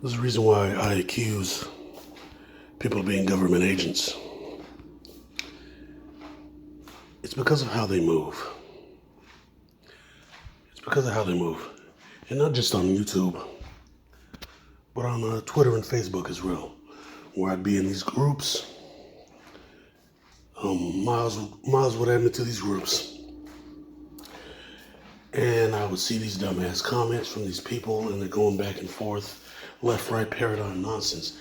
There's a reason why I accuse people of being government agents. It's because of how they move. It's because of how they move. And not just on YouTube, but on Twitter and Facebook as well, where I'd be in these groups. Miles would add me to these groups. And I would see these dumbass comments from these people, and they're going back and forth, left-right paradigm nonsense.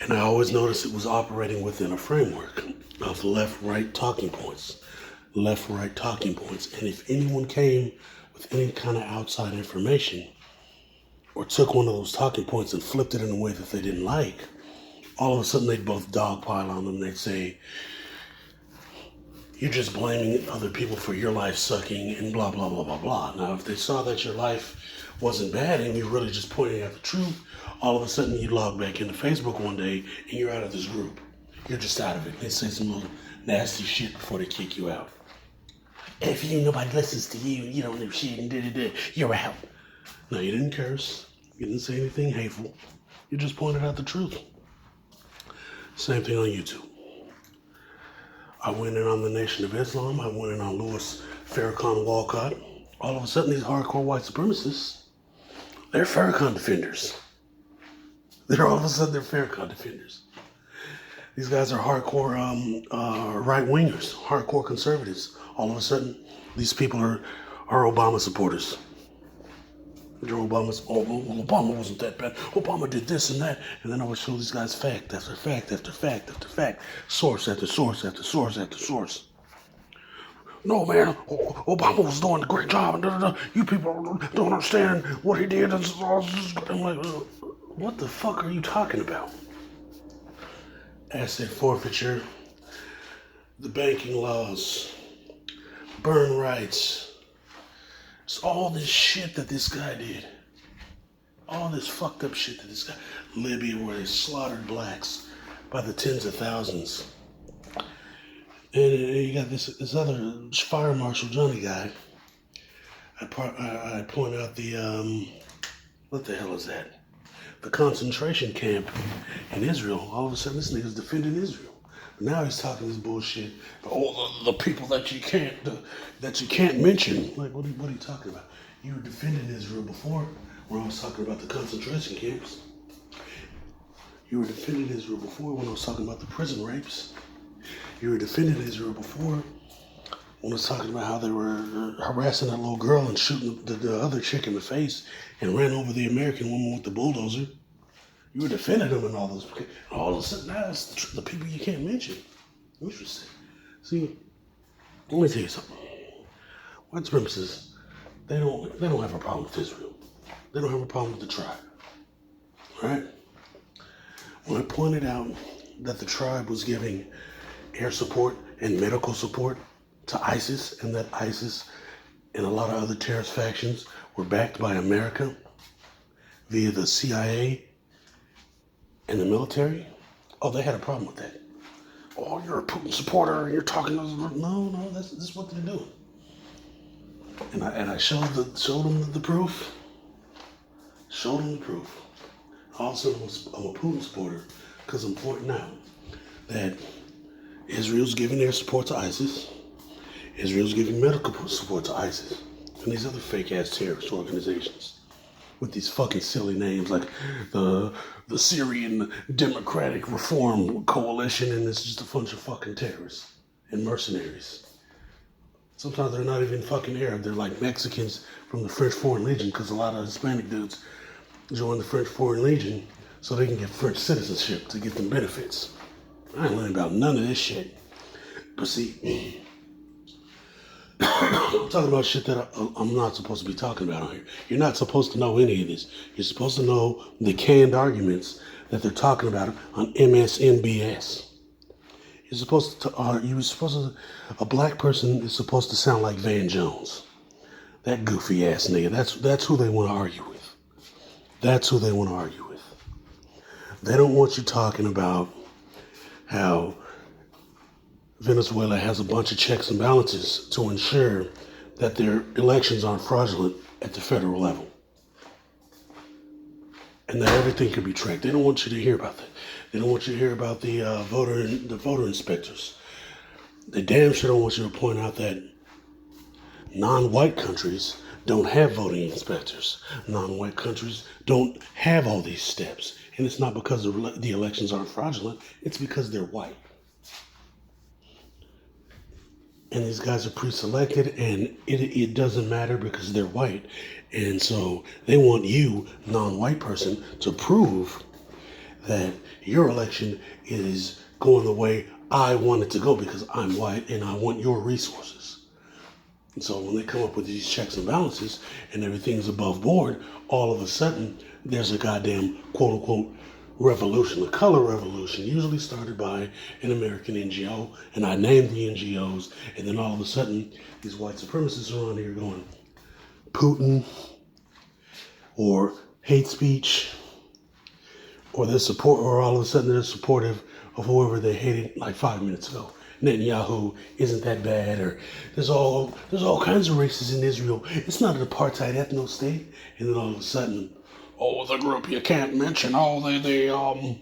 And I always noticed it was operating within a framework of left-right talking points. Left-right talking points. And if anyone came with any kind of outside information, or took one of those talking points and flipped it in a way that they didn't like, all of a sudden they'd both dogpile on them. They'd say, you're just blaming other people for your life sucking and blah, blah, blah, blah, blah. Now, if they saw that your life wasn't bad and you're really just pointing out the truth, all of a sudden you log back into Facebook one day and you're out of this group. You're just out of it. They say some little nasty shit before they kick you out. If nobody listens to you, you don't know shit and da-da-da, you're out. No, you didn't curse. You didn't say anything hateful. You just pointed out the truth. Same thing on YouTube. I went in on the Nation of Islam. I went in on Louis Farrakhan Walcott. All of a sudden, these hardcore white supremacists, they're Farrakhan defenders. All of a sudden, they're Farrakhan defenders. These guys are hardcore right-wingers, hardcore conservatives. All of a sudden, these people are Obama supporters. Obama wasn't that bad. Obama did this and that. And then I would show these guys fact after fact after fact after fact. Source after source after source after source. No, man, Obama was doing a great job. You people don't understand what he did. I'm like, what the fuck are you talking about? Asset forfeiture, the banking laws, burn rights. It's all this shit that this guy did. All this fucked up shit that this guy... Libya, where they slaughtered blacks by the tens of thousands. And you got this other fire marshal Johnny guy. I point out the... what the hell is that? The concentration camp in Israel. All of a sudden, this nigga's defending Israel. But now he's talking this bullshit. The people that you can't mention. Like, what are you talking about? You were defending Israel before, when I was talking about the concentration camps. You were defending Israel before when I was talking about the prison rapes. You were defending Israel before when I was talking about how they were harassing that little girl and shooting the other chick in the face and ran over the American woman with the bulldozer. You were defending them and all those. All of a sudden now it's the people you can't mention. Interesting. See, let me tell you something. White supremacists, they don't have a problem with Israel. They don't have a problem with the tribe. Right? When I pointed out that the tribe was giving air support and medical support to ISIS, and that ISIS and a lot of other terrorist factions were backed by America via the CIA and the military, oh, they had a problem with that. Oh, you're a Putin supporter, and you're talking. No, this is what they're doing. And I showed them the proof. Showed them the proof. Also, I'm a Putin supporter because I'm pointing out that Israel's giving their support to ISIS. Israel's giving medical support to ISIS and these other fake-ass terrorist organizations with these fucking silly names like the Syrian Democratic Reform Coalition, and it's just a bunch of fucking terrorists and mercenaries. Sometimes they're not even fucking Arab. They're like Mexicans from the French Foreign Legion, because a lot of Hispanic dudes join the French Foreign Legion so they can get French citizenship to get them benefits. I ain't learning about none of this shit. But see, I'm talking about shit that I'm not supposed to be talking about on here. You're not supposed to know any of this. You're supposed to know the canned arguments that they're talking about on MSNBS. A black person is supposed to sound like Van Jones. That goofy ass nigga. That's who they want to argue with. That's who they want to argue with. They don't want you talking about how Venezuela has a bunch of checks and balances to ensure that their elections aren't fraudulent at the federal level. and that everything can be tracked. They don't want you to hear about that. They don't want you to hear about the voter inspectors. They damn sure don't want you to point out that non-white countries don't have voting inspectors. Non-white countries don't have all these steps. And it's not because the elections aren't fraudulent. It's because they're white. And these guys are pre-selected, and it doesn't matter because they're white. And so they want you, non-white person, to prove that your election is going the way I want it to go because I'm white and I want your resources. And so when they come up with these checks and balances and everything's above board, all of a sudden there's a goddamn quote-unquote revolution. The color revolution usually started by an American NGO, and I named the NGOs, and then all of a sudden these white supremacists around here going Putin or hate speech, or their support, or all of a sudden they're supportive of whoever they hated like 5 minutes ago. Netanyahu isn't that bad, or there's all kinds of races in Israel. It's not an apartheid ethno state. And then all of a sudden, the group you can't mention, the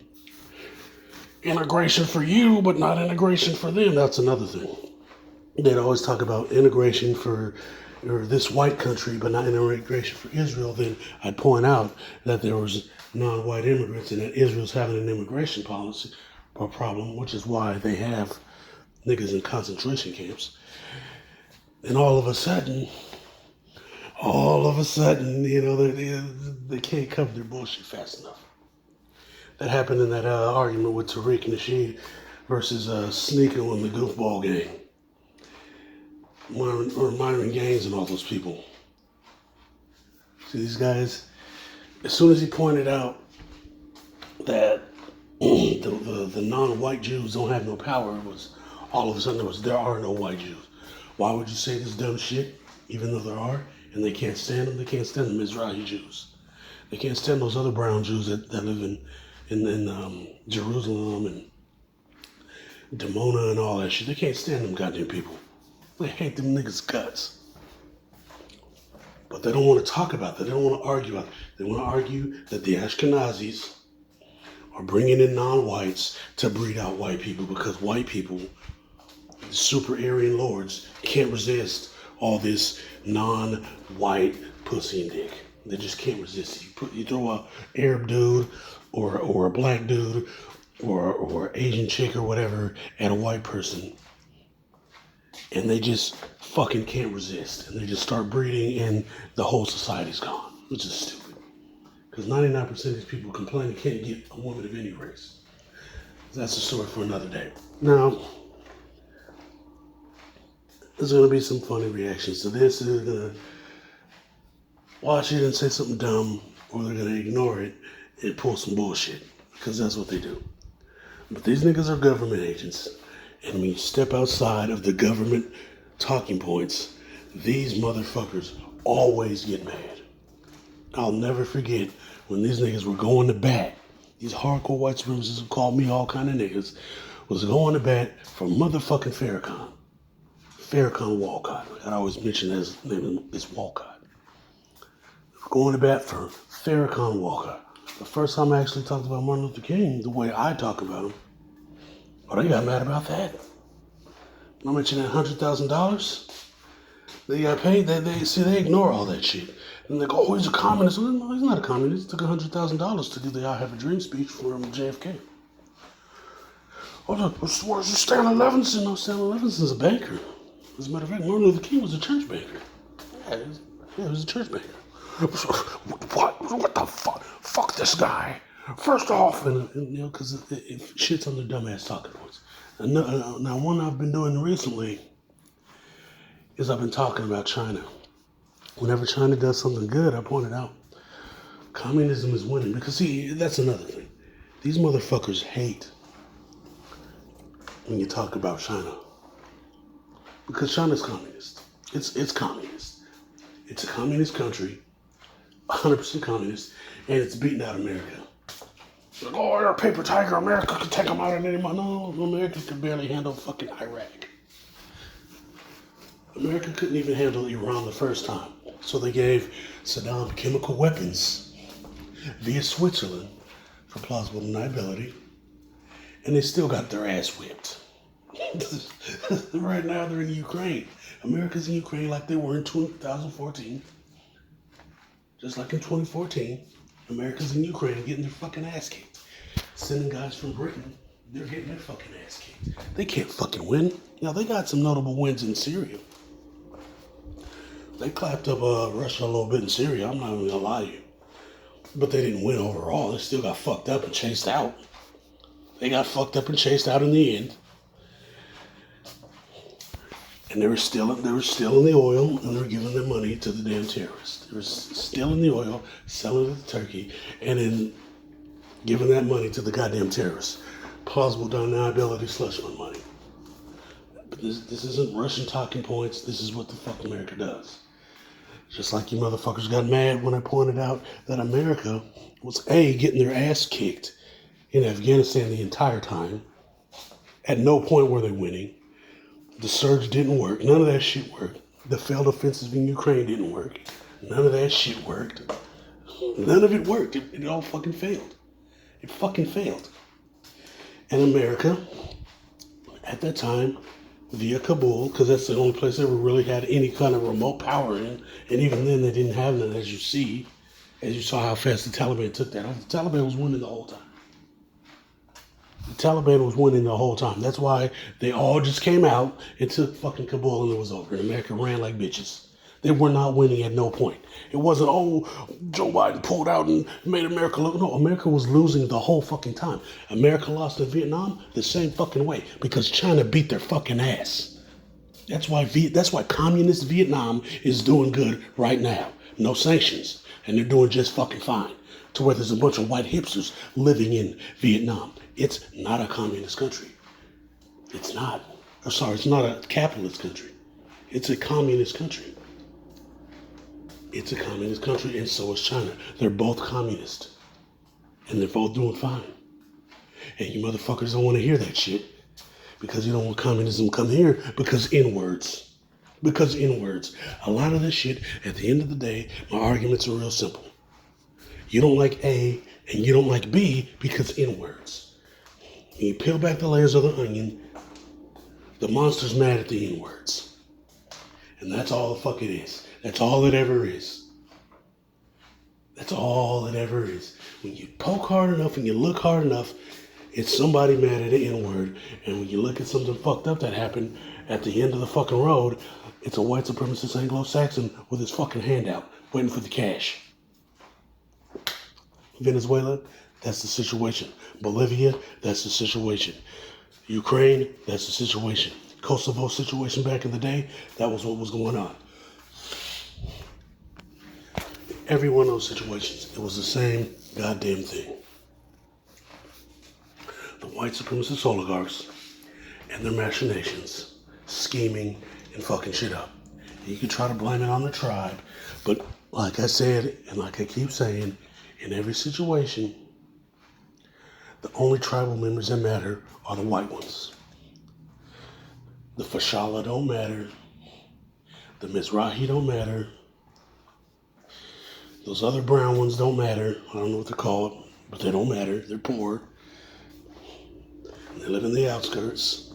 integration for you, but not integration for them. That's another thing. They'd always talk about integration for this white country, but not integration for Israel. Then I'd point out that there was non-white immigrants and that Israel's having an immigration policy or problem, which is why they have niggas in concentration camps. And all of a sudden, they can't cover their bullshit fast enough. That happened in that argument with Tariq Nasheed versus Sneaker and the Goofball Gang. Myron Gaines and all those people. See, these guys, as soon as he pointed out that the non-white Jews don't have no power, it was all of a sudden there are no white Jews. Why would you say this dumb shit, even though there are, and they can't stand them? They can't stand them Israeli Jews. They can't stand those other brown Jews that live in Jerusalem and Dimona and all that shit. They can't stand them goddamn people. They hate them niggas' guts. But they don't want to talk about that. They don't want to argue about it. They want to argue that the Ashkenazis are bringing in non-whites to breed out white people because white people, the super Aryan lords, can't resist all this non-white pussy and dick. They just can't resist it. You throw a Arab dude or a black dude or Asian chick or whatever at a white person, and they just fucking can't resist. And they just start breeding and the whole society's gone, which is stupid. Because 99% of these people complain they can't get a woman of any race. That's a story for another day. Now, there's going to be some funny reactions to this. They're going to watch it and say something dumb, or they're going to ignore it and pull some bullshit. Because that's what they do. But these niggas are government agents. And when you step outside of the government talking points, these motherfuckers always get mad. I'll never forget when these niggas were going to bat. These hardcore white supremacists who called me all kind of niggas was going to bat for motherfucking Farrakhan. Farrakhan Walcott. I always mention his name is Walcott. Going to bat for Farrakhan Walcott. The first time I actually talked about Martin Luther King, the way I talk about him, they got mad about that. I mentioned that $100,000. They got paid. They ignore all that shit. And they go, he's a communist. Well, no, he's not a communist. He took $100,000 to do the I Have a Dream speech for JFK. Where's Stanley Levinson? No, Stanley Levinson's a banker. As a matter of fact, Martin Luther King was a church banker. Yeah, he was a church banker. What the fuck? Fuck this guy. First off, because it shits on their dumbass talking points. Now, one I've been doing recently is I've been talking about China. Whenever China does something good, I point it out. Communism is winning. Because, see, that's another thing. These motherfuckers hate when you talk about China. Because China's communist. It's communist. It's a communist country, 100% communist, and it's beating out America. Like, you're a paper tiger. America can take them out at any moment. No, America could barely handle fucking Iraq. America couldn't even handle Iran the first time. So they gave Saddam chemical weapons via Switzerland for plausible deniability, and they still got their ass whipped. Right now they're in Ukraine. America's in Ukraine like they were in 2014. Just like in 2014, America's in Ukraine getting their fucking ass kicked. Sending guys from Britain, they're getting their fucking ass kicked. They can't fucking win. Now, they got some notable wins in Syria. They clapped up Russia a little bit in Syria, I'm not even gonna lie to you. But they didn't win overall. They still got fucked up and chased out. They got fucked up and chased out in the end. And they were still in the oil, and they were giving their money to the damn terrorists. They were still in the oil, selling it to Turkey, and then giving that money to the goddamn terrorists. Plausible deniability slush fund money. But this isn't Russian talking points. This is what the fuck America does. Just like you motherfuckers got mad when I pointed out that America was getting their ass kicked in Afghanistan the entire time. At no point were they winning. The surge didn't work. None of that shit worked. The failed offensive in Ukraine didn't work. None of that shit worked. None of it worked. It all fucking failed. It fucking failed. And America, at that time, via Kabul, because that's the only place they ever really had any kind of remote power in, and even then they didn't have none, as you saw how fast the Taliban took that. The Taliban was winning the whole time. The Taliban was winning the whole time. That's why they all just came out and took fucking Kabul and it was over. And America ran like bitches. They were not winning at no point. It wasn't, Joe Biden pulled out and made America look. No, America was losing the whole fucking time. America lost in Vietnam the same fucking way because China beat their fucking ass. That's why communist Vietnam is doing good right now. No sanctions. And they're doing just fucking fine. To where there's a bunch of white hipsters living in Vietnam. It's not a communist country. It's not. It's not a capitalist country. It's a communist country. It's a communist country, and so is China. They're both communist. And they're both doing fine. And you motherfuckers don't want to hear that shit. Because you don't want communism to come here. Because inwards. A lot of this shit, at the end of the day, my arguments are real simple. You don't like A and you don't like B because inwards. When you peel back the layers of the onion, the monster's mad at the inwards. And that's all the fuck it is. That's all it ever is. That's all it ever is. When you poke hard enough and you look hard enough, it's somebody mad at the inward. And when you look at something fucked up that happened at the end of the fucking road, it's a white supremacist Anglo-Saxon with his fucking hand out, waiting for the cash. Venezuela, that's the situation. Bolivia, that's the situation. Ukraine, that's the situation. Kosovo situation back in the day, that was what was going on. Every one of those situations, it was the same goddamn thing. The white supremacist oligarchs and their machinations, scheming and fucking shit up. You can try to blame it on the tribe, but like I said, and like I keep saying, in every situation, the only tribal members that matter are the white ones. The Fashala don't matter. The Mizrahi don't matter. Those other brown ones don't matter. I don't know what they're called, but they don't matter. They're poor. They live in the outskirts.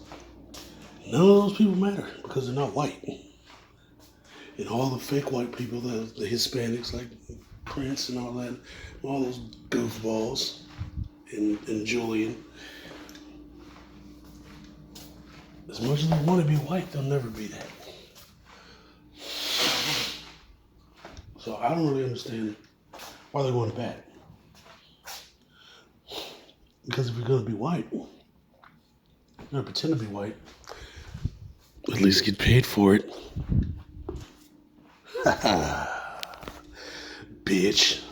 None of those people matter because they're not white. And all the fake white people, the Hispanics like Prince and all that, all those goofballs and Julian. As much as they want to be white, they'll never be that. So I don't really understand why they're going to bat. Because if you're going to be white, you're going to pretend to be white, at least get paid for it. Bitch.